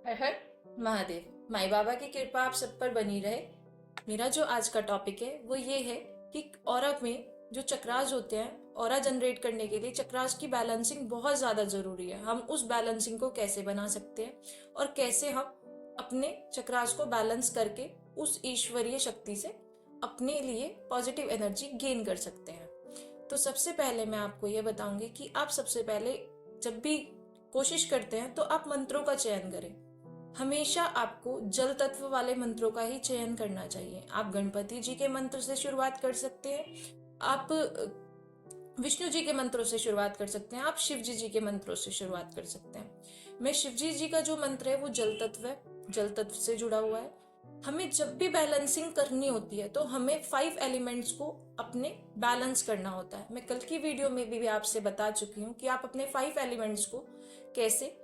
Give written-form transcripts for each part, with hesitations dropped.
हर हर महादेव। माई बाबा की कृपा आप सब पर बनी रहे। मेरा जो आज का टॉपिक है वो ये है कि ऑरा में जो चक्रास होते हैं, ऑरा जनरेट करने के लिए चक्रास की बैलेंसिंग बहुत ज्यादा जरूरी है। हम उस बैलेंसिंग को कैसे बना सकते हैं और कैसे हम अपने चक्रास को बैलेंस करके उस ईश्वरीय शक्ति से अपने लिए पॉजिटिव एनर्जी गेन कर सकते हैं। तो सबसे पहले मैं आपको ये बताऊंगी कि आप सबसे पहले जब भी कोशिश करते हैं तो आप मंत्रों का चयन करें। हमेशा आपको जल तत्व वाले मंत्रों का ही चयन करना चाहिए। आप गणपति जी के मंत्र से शुरुआत कर सकते हैं, आप विष्णु जी के मंत्रों से शुरुआत कर सकते हैं, आप शिव जी के मंत्रों से शुरुआत कर सकते हैं। मैं शिव जी का जो मंत्र है वो जल तत्व है, जल तत्व से जुड़ा हुआ है। हमें जब भी बैलेंसिंग करनी होती है तो हमें 5 एलिमेंट्स को अपने बैलेंस करना होता है। मैं कल की वीडियो में भी आपसे बता चुकी हूँ कि आप अपने 5 एलिमेंट्स को कैसे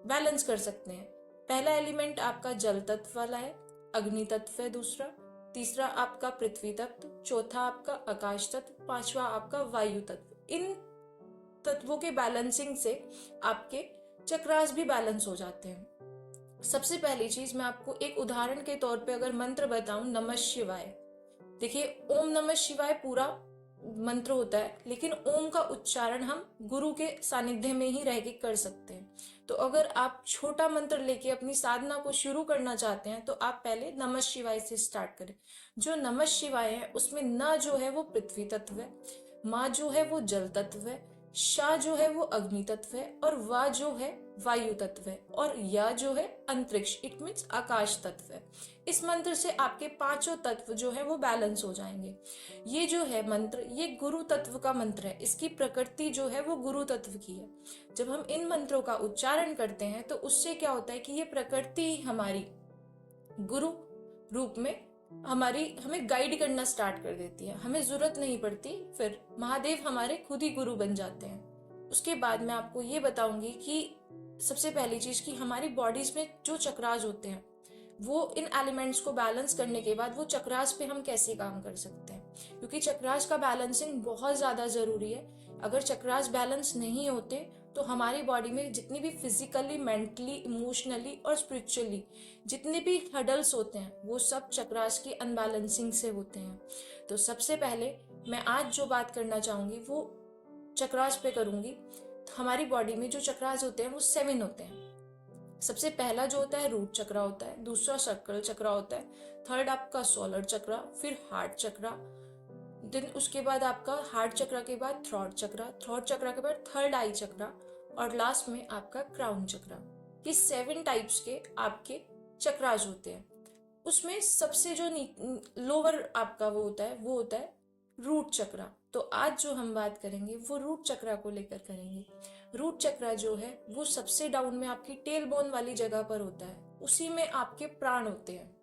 बैलेंस कर सकते हैं। पहला एलिमेंट आपका जल तत्व वाला है, अग्नि तत्व है दूसरा, तीसरा आपका पृथ्वी तत्व, चौथा आपका आकाश तत्व, पांचवा आपका वायु तत्व। इन तत्वों के बैलेंसिंग से आपके चक्रास भी बैलेंस हो जाते हैं। सबसे पहली चीज मैं आपको एक उदाहरण के तौर पे अगर मंत्र बताऊं, नमः शिवाय। देखिए, ओम नमः शिवाय पूरा मंत्र होता है, लेकिन ओम का उच्चारण हम गुरु के सानिध्य में ही रह के कर सकते हैं। तो अगर आप छोटा मंत्र लेके अपनी साधना को शुरू करना चाहते हैं तो आप पहले नमः शिवाय से स्टार्ट करें। जो नमः शिवाय है उसमें न जो है वो पृथ्वी तत्व है, माँ जो है वो जल तत्व है, शा जो है वो अग्नि तत्व है, और वा जो है वायु तत्व है, और या जो है अंतरिक्ष, इट मीन्स आकाश तत्व है। इस मंत्र से आपके पांचों तत्व जो है वो बैलेंस हो जाएंगे। ये जो है मंत्र, ये गुरु तत्व का मंत्र है। इसकी प्रकृति जो है वो गुरु तत्व की है। जब हम इन मंत्रों का उच्चारण करते हैं तो उससे क्या होता है कि ये प्रकृति हमारी गुरु रूप में हमें गाइड करना स्टार्ट कर देती है। हमें जरूरत नहीं पड़ती, फिर महादेव हमारे खुद ही गुरु बन जाते हैं। उसके बाद मैं आपको ये बताऊंगी कि सबसे पहली चीज कि हमारी बॉडीज में जो चक्रास होते हैं वो इन एलिमेंट्स को बैलेंस करने के बाद वो चक्रास पे हम कैसे काम कर सकते हैं, क्योंकि चक्रास का बैलेंसिंग बहुत ज्यादा जरूरी है। अगर चक्रास बैलेंस नहीं होते तो हमारी बॉडी में जितनी भी फिजिकली, मेंटली, इमोशनली और स्पिरिचुअली जितने भी हडल्स होते हैं वो सब चक्रास की अनबैलेंसिंग से होते हैं। तो सबसे पहले मैं आज जो बात करना चाहूंगी वो चक्रास पे करूंगी। हमारी बॉडी में जो चक्रास होते हैं वो 7 होते हैं। सबसे पहला जो होता है रूट चक्र होता है, दूसरा सर्कल चक्र होता है, थर्ड आपका सोलर चक्र, फिर हार्ट चक्र, देन उसके बाद आपका हार्ट चक्र के बाद थ्रोट चक्र, थ्रोट चक्र के बाद थर्ड आई चक्र, और लास्ट में आपका क्राउन चक्र। ये 7 टाइप्स के आपके चक्रास होते हैं। उसमें सबसे जो लोअर आपका वो होता है रूट चक्र। तो आज जो हम बात करेंगे वो रूट चक्र को लेकर करेंगे। रूट चक्र जो है वो सबसे डाउन में आपकी टेल बोन वाली जगह पर होता है, उसी में आपके प्राण होते हैं।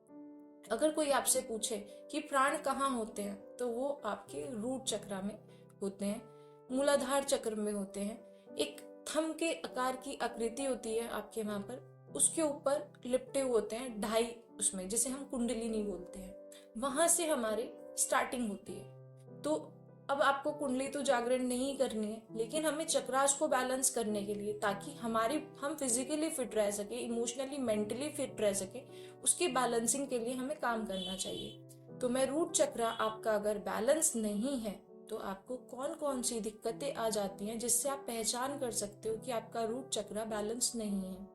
अगर कोई आपसे पूछे कि प्राण कहाँ होते हैं तो वो आपके रूट चक्र में होते हैं, मूलाधार चक्र में होते हैं। एक थंब के आकार की आकृति होती है आपके वहां पर, उसके ऊपर लिपटे हुए होते हैं ढाई, उसमें जिसे हम कुंडलिनी बोलते हैं, वहां से हमारी स्टार्टिंग होती है। तो अब आपको कुंडली तो जागरण नहीं करनी है, लेकिन हमें चक्रास को बैलेंस करने के लिए, ताकि हम फिजिकली फिट रह सके, इमोशनली, मेंटली फिट रह सके, उसकी बैलेंसिंग के लिए हमें काम करना चाहिए। तो मैं रूट चक्र आपका अगर बैलेंस नहीं है तो आपको कौन कौन सी दिक्कतें आ जाती हैं जिससे आप पहचान कर सकते हो कि आपका रूट चक्र बैलेंस नहीं है।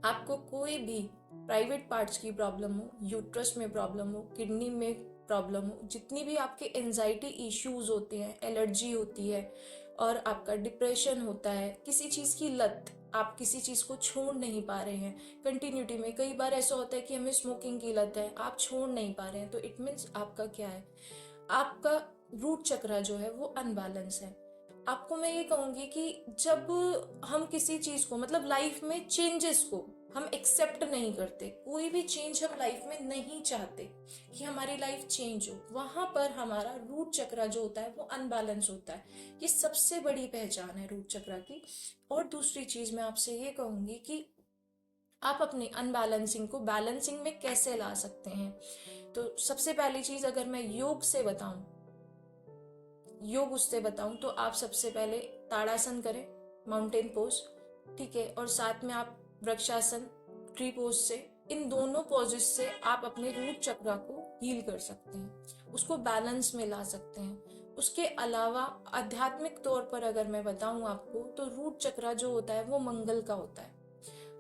आपको कोई भी प्राइवेट पार्ट्स की प्रॉब्लम हो, यूट्रस में प्रॉब्लम हो, किडनी में प्रॉब्लम हो, जितनी भी आपके एंजाइटी इश्यूज होते हैं, एलर्जी होती है, और आपका डिप्रेशन होता है, किसी चीज की लत, आप किसी चीज को छोड़ नहीं पा रहे हैं कंटिन्यूटी में, कई बार ऐसा होता है कि हमें स्मोकिंग की लत है, आप छोड़ नहीं पा रहे हैं, तो इट मीन्स आपका क्या है, आपका रूट चक्र जो है वो अनबैलेंस है। आपको मैं ये कहूंगी कि जब हम किसी चीज को, मतलब लाइफ में चेंजेस को हम एक्सेप्ट नहीं करते, कोई भी चेंज हम लाइफ में नहीं चाहते कि हमारी लाइफ चेंज हो, वहां पर हमारा रूट चक्र जो होता है वो अनबैलेंस होता है। ये सबसे बड़ी पहचान है रूट चक्र की। और दूसरी चीज मैं आपसे ये कहूंगी कि आप अपनी अनबैलेंसिंग को बैलेंसिंग में कैसे ला सकते हैं। तो सबसे पहली चीज अगर मैं योग उससे बताऊं तो आप सबसे पहले ताड़ासन करें, माउंटेन पोज, ठीक है, और साथ में आप वृक्षासन, ट्री पोज से, इन दोनों पोजेस से आप अपने रूट चक्रा को हील कर सकते हैं, उसको बैलेंस में ला सकते हैं। उसके अलावा आध्यात्मिक तौर पर अगर मैं बताऊं आपको, तो रूट चक्रा जो होता है वो मंगल का होता है,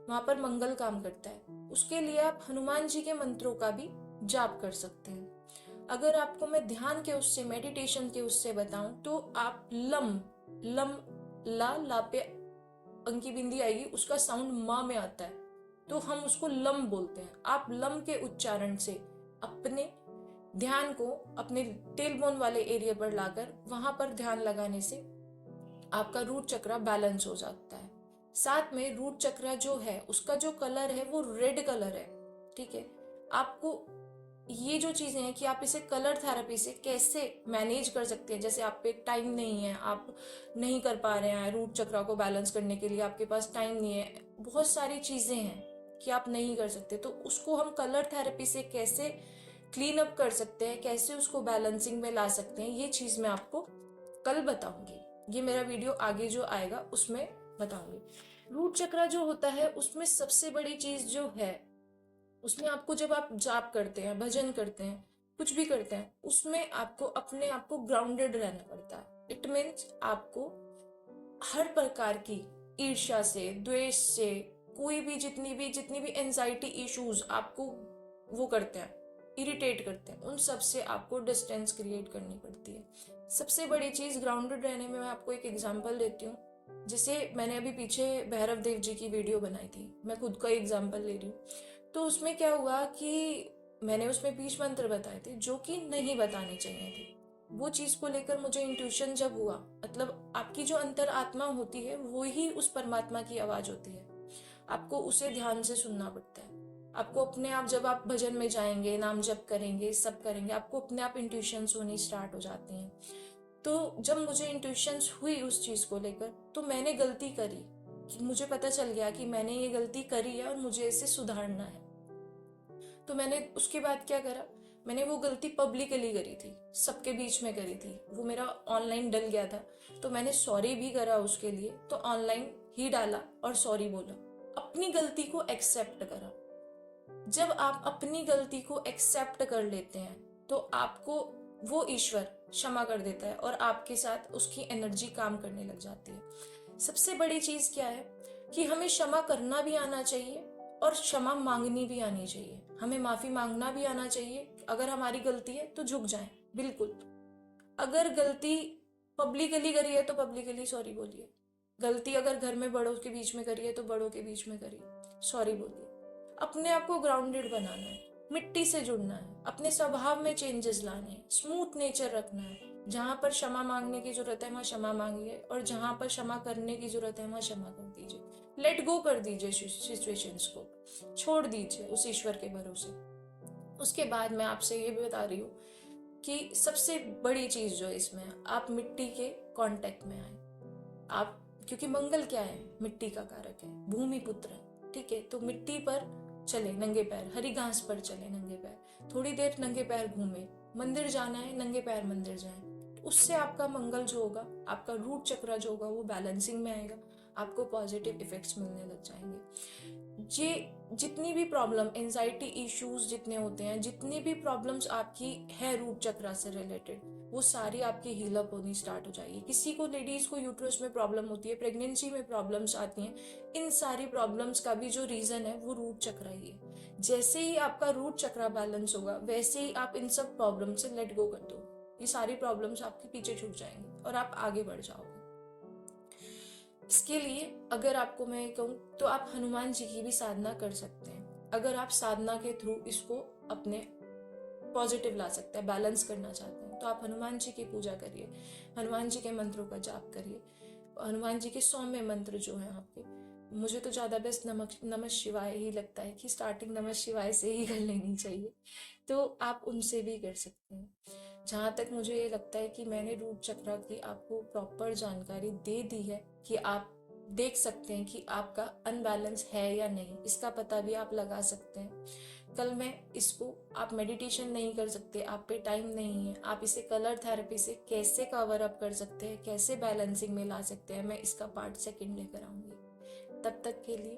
वहां पर मंगल काम करता है। उसके लिए आप हनुमान जी के मंत्रों का भी जाप कर सकते हैं। अगर आपको मैं ध्यान के उससे, मेडिटेशन के उससे बताऊं, तो आप लम लम ला पे अंकी बिंदी आएगी, उसका साउंड माँ में आता है, तो हम उसको लम बोलते हैं। आप लम के उच्चारण से अपने ध्यान को अपने टेलबोन वाले एरिया पर लाकर वहां पर ध्यान लगाने से आपका रूट चक्रा बैलेंस हो जाता है। साथ में रूट चक्रा जो है उसका जो कलर है वो रेड कलर है, ठीक है। आपको ये जो चीजें हैं कि आप इसे कलर थेरेपी से कैसे मैनेज कर सकते हैं, जैसे आप पे टाइम नहीं है, आप नहीं कर पा रहे हैं रूट चक्रा को बैलेंस करने के लिए, आपके पास टाइम नहीं है, बहुत सारी चीजें हैं कि आप नहीं कर सकते, तो उसको हम कलर थेरेपी से कैसे क्लीन अप कर सकते हैं, कैसे उसको बैलेंसिंग में ला सकते हैं, ये चीज मैं आपको कल बताऊंगी। ये मेरा वीडियो आगे जो आएगा उसमें बताऊंगी। रूट चक्रा जो होता है उसमें सबसे बड़ी चीज जो है, उसमें आपको जब आप जाप करते हैं, भजन करते हैं, कुछ भी करते हैं, उसमें आपको अपने आप को ग्राउंडेड रहना पड़ता है। इट मीन्स आपको हर प्रकार की ईर्ष्या से, द्वेष से, कोई भी जितनी भी एंजाइटी इश्यूज आपको वो करते हैं, इरिटेट करते हैं, उन सब से आपको डिस्टेंस क्रिएट करनी पड़ती है। सबसे बड़ी चीज ग्राउंडेड रहने में, मैं आपको एक एग्जांपल देती हूँ। जिसे मैंने अभी पीछे भैरव देव जी की वीडियो बनाई थी, मैं खुद का एग्जांपल ले रही हूँ। तो उसमें क्या हुआ कि मैंने उसमें बीज मंत्र बताए थे जो कि नहीं बताने चाहिए थे। वो चीज को लेकर मुझे इंट्यूशन जब हुआ, मतलब आपकी जो अंतर आत्मा होती है वो ही उस परमात्मा की आवाज होती है, आपको उसे ध्यान से सुनना पड़ता है। आपको अपने आप, जब आप भजन में जाएंगे, नाम जप करेंगे, सब करेंगे, आपको अपने आप इंट्यूशंस होनी स्टार्ट हो जाती हैं। तो जब मुझे इंट्यूशंस हुई उस चीज को लेकर, तो मैंने गलती करी, कि मुझे पता चल गया कि मैंने ये गलती करी है और मुझे इसे सुधारना है। तो मैंने उसके बाद क्या करा, मैंने वो गलती पब्लिकली करी थी, सबके बीच में करी थी, वो मेरा ऑनलाइन डल गया था, तो मैंने सॉरी भी करा उसके लिए, तो ऑनलाइन ही डाला और सॉरी बोला, अपनी गलती को एक्सेप्ट करा। जब आप अपनी गलती को एक्सेप्ट कर लेते हैं तो आपको वो ईश्वर क्षमा कर देता है और आपके साथ उसकी एनर्जी काम करने लग जाती है। सबसे बड़ी चीज क्या है कि हमें क्षमा करना भी आना चाहिए और क्षमा मांगनी भी आनी चाहिए। हमें माफी मांगना भी आना चाहिए, अगर हमारी गलती है तो झुक जाएं, बिल्कुल। अगर गलती पब्लिकली करी है तो पब्लिकली सॉरी बोलिए। गलती अगर घर में बड़ों के बीच में करी है तो बड़ों के बीच में करिए, सॉरी बोलिए। अपने आप को ग्राउंडेड बनाना है, मिट्टी से जुड़ना है, अपने स्वभाव में चेंजेस लाने हैं, स्मूथ नेचर रखना है। जहां पर क्षमा मांगने की जरूरत है वहां क्षमा मांगिए, और जहां पर क्षमा करने की जरूरत है वहां क्षमा कर दीजिए। लेट गो कर दीजिए सिचुएशंस को, छोड़ दीजिए उस ईश्वर के भरोसे। उसके बाद मैं आपसे ये भी बता रही हूँ कि सबसे बड़ी चीज जो इसमें है, आप मिट्टी के कांटेक्ट में आए। आप, क्योंकि मंगल क्या है, मिट्टी का कारक है, भूमि पुत्र है, ठीक है। तो मिट्टी पर चले नंगे पैर, हरी घास पर चले नंगे पैर, थोड़ी देर नंगे पैर घूमे, मंदिर जाना है नंगे पैर मंदिर जाए, उससे आपका मंगल जो होगा, आपका रूट चक्र जो होगा वो बैलेंसिंग में आएगा, आपको पॉजिटिव इफेक्ट्स मिलने लग जाएंगे। ये जितनी भी प्रॉब्लम, एंजाइटी इश्यूज जितने होते हैं, जितनी भी प्रॉब्लम्स आपकी है रूट चक्र से रिलेटेड, वो सारी आपकी हील अप होनी स्टार्ट हो जाएगी। किसी को, लेडीज को यूट्रस में प्रॉब्लम होती है, प्रेगनेंसी में प्रॉब्लम्स आती हैं, इन सारी प्रॉब्लम्स का भी जो रीजन है वो रूट चक्र ही है। जैसे ही आपका रूट चक्र बैलेंस होगा वैसे ही आप इन सब प्रॉब्लम से लेट गो कर दो, ये सारी प्रॉब्लम्स आपके पीछे छूट जाएंगी और आप आगे बढ़ जाओगे। इसके लिए अगर आपको मैं कहूँ तो आप हनुमान जी की भी साधना कर सकते हैं। अगर आप साधना के थ्रू इसको अपने पॉजिटिव ला सकते हैं, बैलेंस करना चाहते हैं, तो आप हनुमान जी की पूजा करिए, हनुमान जी के मंत्रों का जाप करिए। हनुमान जी के सौम्य मंत्र जो है आपके, मुझे तो ज्यादा बेस्ट नमः शिवाय ही लगता है कि स्टार्टिंग नमः शिवाय से ही कर लेनी चाहिए, तो आप उनसे भी कर सकते हैं। जहाँ तक मुझे ये लगता है कि मैंने रूट चक्र की आपको प्रॉपर जानकारी दे दी है कि आप देख सकते हैं कि आपका अनबैलेंस है या नहीं, इसका पता भी आप लगा सकते हैं। कल मैं इसको, आप मेडिटेशन नहीं कर सकते, आप पे टाइम नहीं है, आप इसे कलर थेरेपी से कैसे कवर अप कर सकते हैं, कैसे बैलेंसिंग में ला सकते हैं, मैं इसका पार्ट 2 लेकर आऊंगी। तब तक के लिए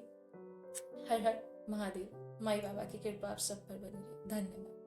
हर हर महादेव, माई बाबा की कृपा आप सब पर बनी रहे। धन्यवाद।